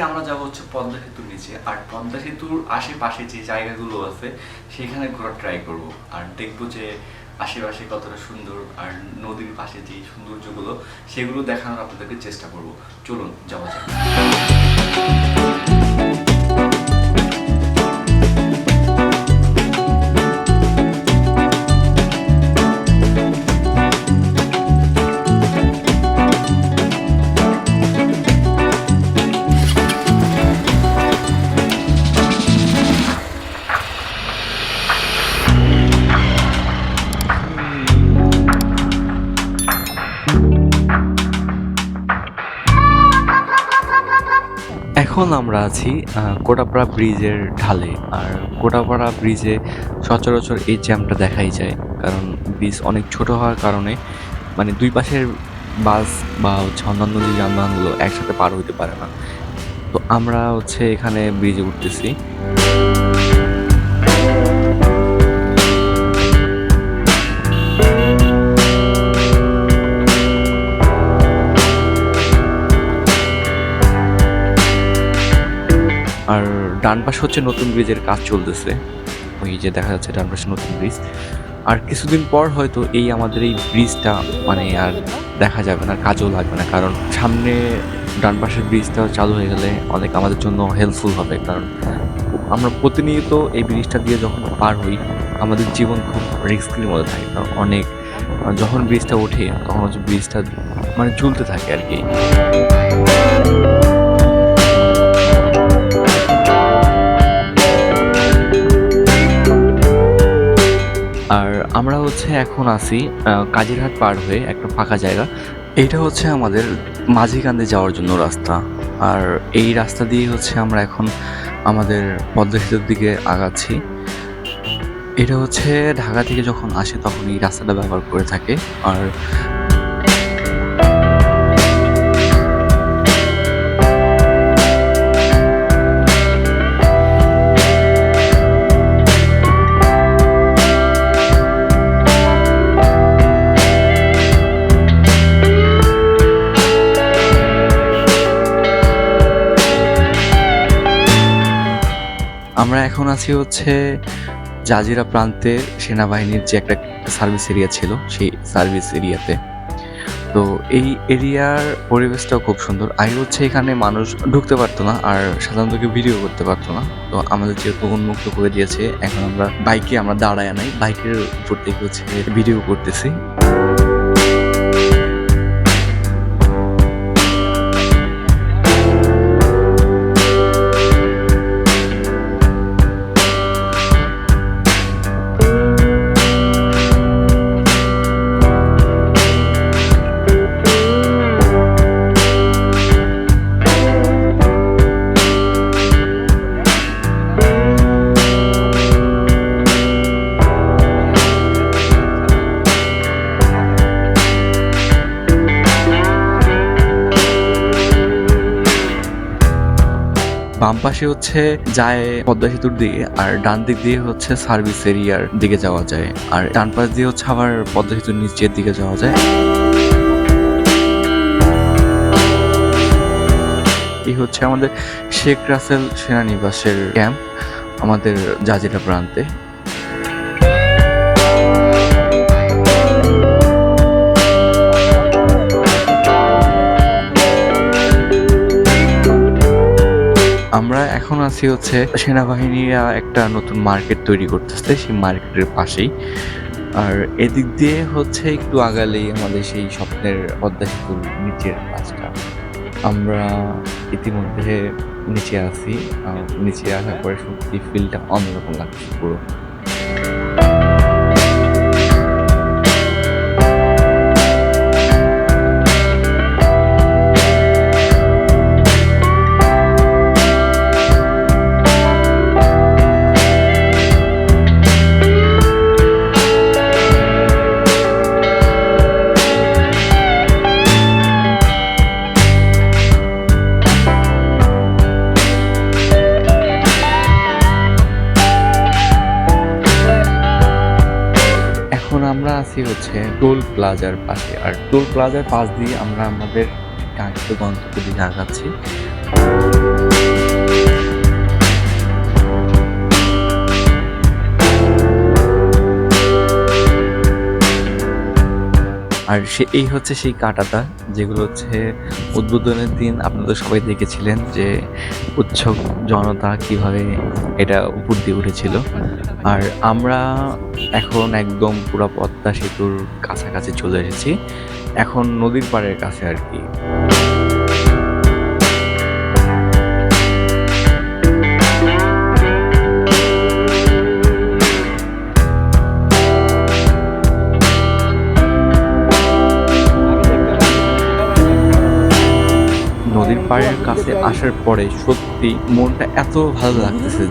আমরা যাবো হচ্ছে পদ্মা সেতুর নিচে, আর পদ্মা সেতুর আশেপাশে যে জায়গাগুলো আছে সেখানে ঘোরা ট্রাই করব, আর দেখবো যে আশেপাশে কতটা সুন্দর, আর নদীর পাশে যে সৌন্দর্যগুলো সেগুলো দেখানোর আপনাদেরকে চেষ্টা করব। চলুন যাওয়া যাক। এখন আমরা আছি কোটাপাড়া ব্রিজের ঢালে, আর কোটাপাড়া ব্রিজে সচরাচর এই জ্যামটা দেখাই যায়, কারণ ব্রিজ অনেক ছোট হওয়ার কারণে মানে দুই পাশের বাস বা হচ্ছে অন্যান্য যে যানবাহনগুলো একসাথে পার হইতে পারে না। তো আমরা হচ্ছে এখানে ব্রিজে উঠতেছি। আর ডান পাশে হচ্ছে নতুন ব্রিজের কাজ চলতেছে, ওই যে দেখা যাচ্ছে ডান পাশে নতুন ব্রিজ। আর কিছুদিন পর হয়তো এই আমাদের এই ব্রিজটা মানে আর দেখা যাবে না, কাজও লাগবে না, কারণ সামনে ডান পাশের ব্রিজটা চালু হয়ে গেলে অনেক আমাদের জন্য হেল্পফুল হবে। কারণ আমরা প্রতিনিয়ত এই ব্রিজটা দিয়ে যখন পার হই আমাদের জীবন খুব রিস্কের মধ্যে থাকে, কারণ অনেক যখন ব্রিজটা ওঠে তখন হচ্ছে ব্রিজটা মানে ঝুলতে থাকে আর কি। আর আমরা হচ্ছে এখন আছি কাজিরহাট পার হয়ে একটা ফাঁকা জায়গা। এইটা হচ্ছে আমাদের মাঝিকান্দে যাওয়ার জন্য রাস্তা, আর এই রাস্তা দিয়ে হচ্ছে আমরা এখন আমাদের পদ্মা সেতুর দিকে আগাচ্ছি। এটা হচ্ছে ঢাকা থেকে যখন আসে তখন এই রাস্তাটা ব্যবহার করে থাকে। আর আমরা এখন আছি হচ্ছে জাজিরা প্রান্তে সেনাবাহিনীর যে একটা সার্ভিস এরিয়া ছিল সেই সার্ভিস এরিয়াতে। তো এই এরিয়ার পরিবেশটাও খুব সুন্দর। আগে হচ্ছে এখানে মানুষ ঢুকতে পারতো না, আর সাধারণত কেউ ভিডিও করতে পারতো না। তো আমাদের যেহেতু উন্মুক্ত করে দিয়েছে, এখন আমরা বাইকে আমরা দাঁড়ায় নাই, বাইকের উপর থেকে হচ্ছে ভিডিও করতেছি। বাম পাশে হচ্ছে যায় পদ্মা সেতুর দিকে, আর ডান দিক দিয়ে হচ্ছে সার্ভিস এরিয়ার দিকে যাওয়া যায়, আর ডান পাশ দিয়ে হচ্ছে আবার পদ্মা সেতুর নিচের দিকে যাওয়া যায়। এই হচ্ছে আমাদের শেখ রাসেল সেনানিবাসের ক্যাম্প আমাদের জাজিরা প্রান্তে। আমরা এখন আছি হচ্ছে সেনাবাহিনীরা একটা নতুন মার্কেট তৈরি করতেছে, সেই মার্কেটের পাশেই। আর এদিক দিয়ে হচ্ছে একটু আগালেই আমাদের সেই স্বপ্নের পদ্মা সেতুর নিচের কাজটা। আমরা ইতিমধ্যে নিচে আছি, নিচে আসার পরে সত্যি ফিলটা অন্যরকম লাগছে পুরো। আমরা আছি হচ্ছে টোল প্লাজার পাশে, আর টোল প্লাজার পাশ দিয়ে আমরা আমাদের কাঙ্ক্ষিত গন্তব্যের দিকে আগাচ্ছি। আর এই হচ্ছে সেই কাঁটাটা, যেগুলো হচ্ছে উদ্বোধনের দিন আপনারা সবাই দেখেছিলেন যে উৎসুক জনতা কিভাবে এটা উপর দিয়ে উঠেছিল। আর আমরা এখন একদম পুরো পদ্মা সেতুর কাছাকাছি চলে এসেছি, এখন নদীর পাড়ের কাছে আর কি। নদীর পাড়ের কাছে আসার পরে সত্যি মনটা এত ভালো লাগতেছে।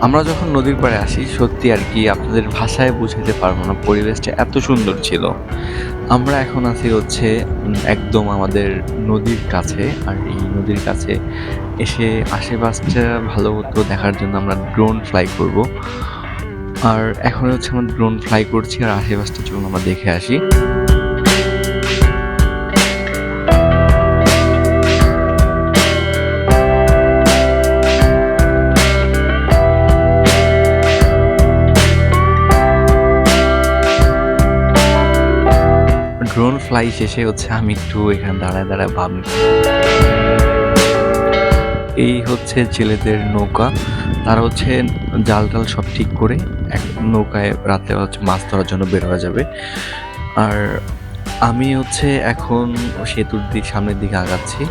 আমরা যখন নদীর পাড়ে আসি সত্যি আর কি আপনাদের ভাষায় বুঝাতে পারবো না, পরিবেশটা এত সুন্দর ছিল। আমরা এখন আছি হচ্ছে একদম আমাদের নদীর কাছে, আর এই নদীর কাছে এসে আশেপাশটা ভালো মতো দেখার জন্য আমরা ড্রোন ফ্লাই করব। আর এখন হচ্ছে আমরা ড্রোন ফ্লাই করছি আর আশেপাশটা চলুন আমরা দেখে আসি। ড্রোন ফ্লাই শেষে হচ্ছে আমি একটু এখানে দাঁড়ায় দাঁড়ায় ভাবি, এই হচ্ছে ছেলেদের নৌকা, তারা হচ্ছে জাল টাল সব ঠিক করে এক নৌকায় রাতে হচ্ছে মাছ ধরার জন্য বের হয়ে যাবে। আর আমি হচ্ছে এখন সেতুর সামনের দিকে আগাচ্ছি।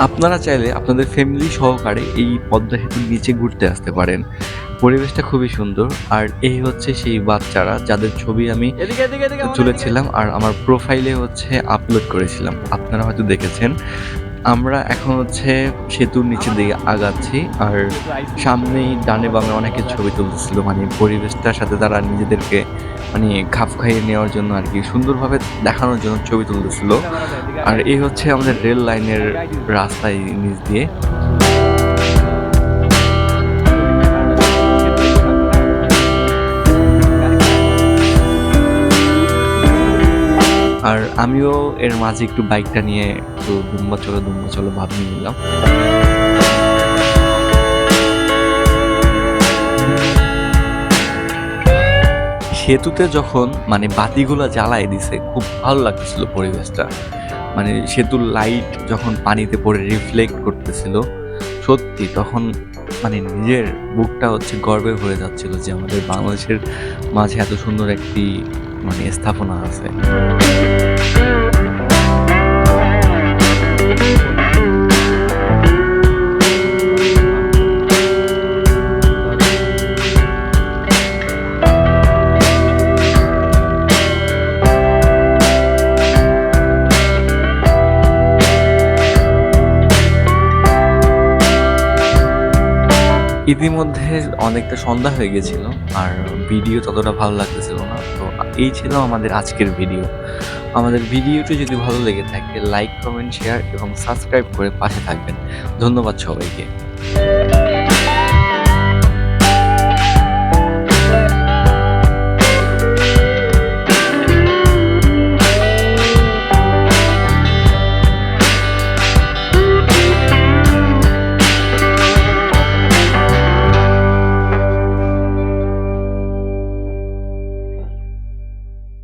আপনারা চাইলে আপনাদের ফ্যামিলি সহকারে এই পদ্মা সেতুর নিচে ঘুরতে আসতে পারেন, পরিবেশটা খুবই সুন্দর। আর এই হচ্ছে সেই বাচ্চারা যাদের ছবি আমি তুলেছিলাম আর আমার প্রোফাইলে হচ্ছে আপলোড করেছিলাম, আপনারা হয়তো দেখেছেন। আমরা এখন হচ্ছে সেতুর নিচের দিকে আগাচ্ছি, আর সামনেই ডানে বামে অনেকের ছবি তুলতেছিল, মানে পরিবেশটার সাথে তারা নিজেদেরকে মানে খাপ খাইয়ে নেওয়ার জন্য আর কি, সুন্দরভাবে দেখানোর জন্য ছবি তুলতেছিল। আর এই হচ্ছে আমাদের রেল লাইনের রাস্তায় নিচ দিয়ে। আর আমিও এর মাঝে একটু বাইকটা নিয়ে একটু দুম্বা চলো ভাব নিয়ে নিলাম। সেতুতে যখন মানে বাতিগুলা জ্বালায় দিছে খুব ভালো লাগতেছিল পরিবেশটা, মানে সেতুর লাইট যখন পানিতে পড়ে রিফ্লেক্ট করতেছিল সত্যি তখন মানে নিজের বুকটা হচ্ছে গর্বে ভরে যাচ্ছিল যে আমাদের বাংলাদেশের মাঝে এত সুন্দর একটি মানে স্থাপনা আছে। ইতিমধ্যে অনেকটা সন্ধ্যা হয়ে গেছিল আর ভিডিও ততটা ভালো লাগতেছিল না, তো এই ছিল আমাদের আজকের ভিডিও। আমাদের ভিডিওটি যদি ভালো লেগে থাকে লাইক কমেন্ট শেয়ার এবং সাবস্ক্রাইব করে পাশে থাকবেন। ধন্যবাদ সবাইকে।